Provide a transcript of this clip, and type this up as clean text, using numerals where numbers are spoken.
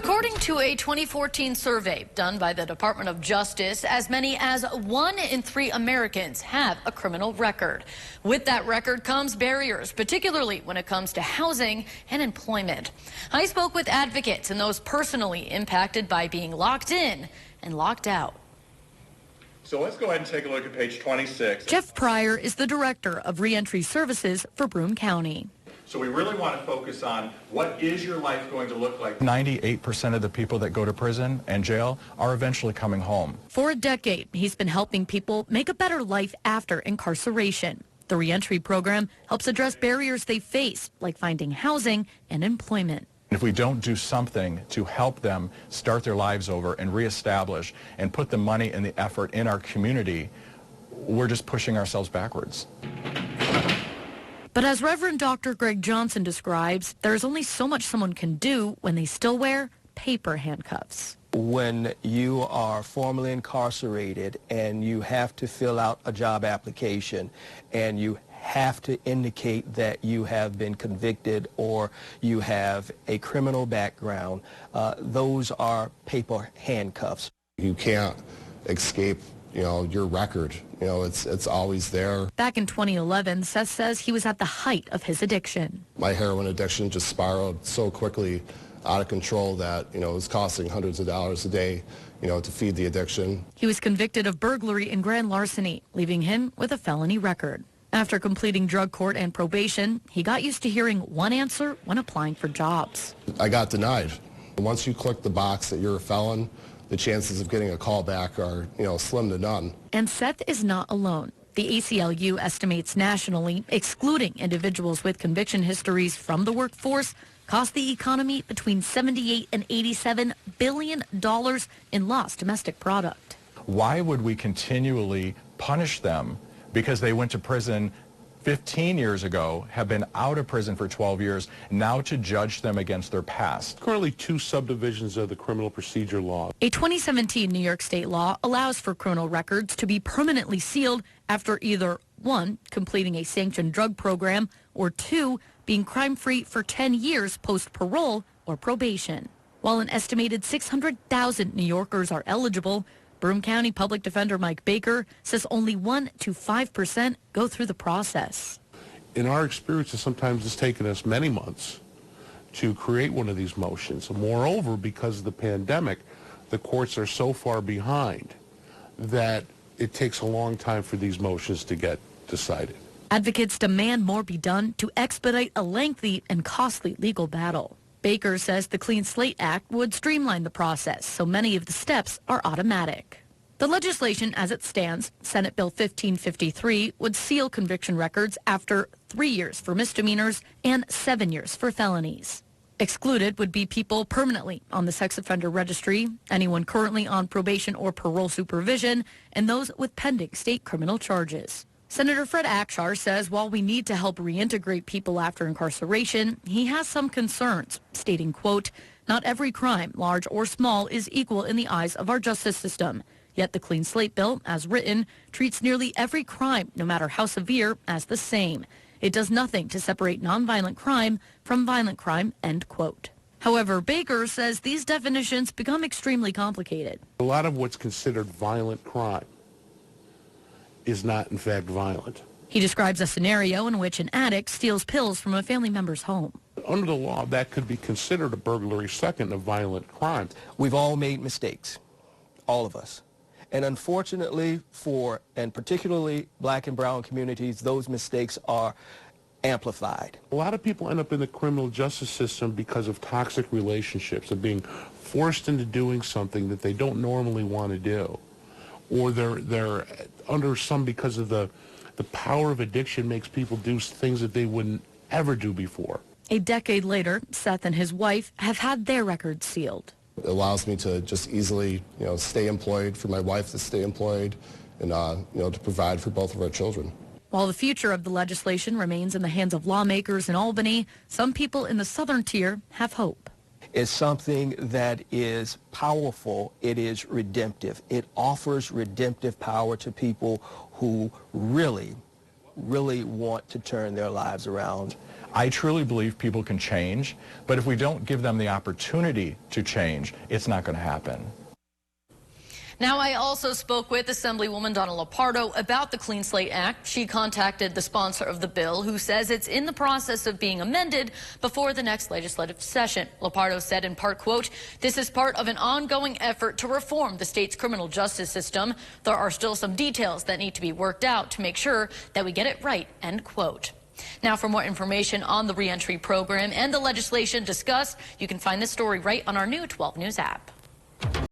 According to a 2014 survey done by the Department of Justice, as many as 1 in 3 Americans have a criminal record. With that record comes barriers, particularly when it comes to housing and employment. I spoke with advocates and those personally impacted by being locked in and locked out. So let's go ahead and take a look at page 26. Jeff Pryor is the director of reentry services for Broome County. So we really want to focus on what is your life going to look like. 98% of the people that go to prison and jail are eventually coming home. For a decade, he's been helping people make a better life after incarceration. The reentry program helps address barriers they face, like finding housing and employment. If we don't do something to help them start their lives over and reestablish and put the money and the effort in our community, we're just pushing ourselves backwards. But as Reverend Dr. Greg Johnson describes, there's only so much someone can do when they still wear paper handcuffs. When you are formerly incarcerated and you have to fill out a job application and you have to indicate that you have been convicted or you have a criminal background, those are paper handcuffs. You can't escape your record. It's always there. Back in 2011, Seth says he was at the height of his addiction. My heroin addiction just spiraled so quickly out of control that, it was costing hundreds of dollars a day, to feed the addiction. He was convicted of burglary and grand larceny, leaving him with a felony record. After completing drug court and probation, he got used to hearing one answer when applying for jobs. I got denied. Once you click the box that you're a felon, the chances of getting a call back are, slim to none. And Seth is not alone. The ACLU estimates nationally, excluding individuals with conviction histories from the workforce, cost the economy between $78 and $87 billion in lost domestic product. Why would we continually punish them because they went to prison 15 years ago, have been out of prison for 12 years, now to judge them against their past? Currently 2 subdivisions of the criminal procedure law. A 2017 New York state law allows for criminal records to be permanently sealed after either 1, completing a sanctioned drug program, or 2, being crime-free for 10 years post-parole or probation. While an estimated 600,000 New Yorkers are eligible, Broome County Public Defender Mike Baker says only 1 to 5% go through the process. In our experience, sometimes it's taken us many months to create one of these motions. Moreover, because of the pandemic, the courts are so far behind that it takes a long time for these motions to get decided. Advocates demand more be done to expedite a lengthy and costly legal battle. Baker says the Clean Slate Act would streamline the process, so many of the steps are automatic. The legislation as it stands, Senate Bill 1553, would seal conviction records after 3 years for misdemeanors and 7 years for felonies. Excluded would be people permanently on the sex offender registry, anyone currently on probation or parole supervision, and those with pending state criminal charges. Senator Fred Akshar says while we need to help reintegrate people after incarceration, he has some concerns, stating, quote, "Not every crime, large or small, is equal in the eyes of our justice system. Yet the Clean Slate bill, as written, treats nearly every crime, no matter how severe, as the same. It does nothing to separate nonviolent crime from violent crime," end quote. However, Baker says these definitions become extremely complicated. A lot of what's considered violent crime is not, in fact, violent. He describes a scenario in which an addict steals pills from a family member's home. Under the law, that could be considered a burglary second, a violent crime. We've all made mistakes, all of us. And unfortunately and particularly black and brown communities, those mistakes are amplified. A lot of people end up in the criminal justice system because of toxic relationships, of being forced into doing something that they don't normally want to do. Or they're under some, because of the power of addiction makes people do things that they wouldn't ever do before. A decade later, Seth and his wife have had their records sealed. It allows me to just easily, stay employed, for my wife to stay employed, and, to provide for both of our children. While the future of the legislation remains in the hands of lawmakers in Albany, some people in the southern tier have hope. Is something that is powerful. It is redemptive. It offers redemptive power to people who really really want to turn their lives around. I truly believe people can change, but if we don't give them the opportunity to change, it's not going to happen. Now, I also spoke with Assemblywoman Donna Lopardo about the Clean Slate Act. She contacted the sponsor of the bill, who says it's in the process of being amended before the next legislative session. Lopardo said in part, quote, "This is part of an ongoing effort to reform the state's criminal justice system. There are still some details that need to be worked out to make sure that we get it right," end quote. Now, for more information on the reentry program and the legislation discussed, you can find this story right on our new 12 News app.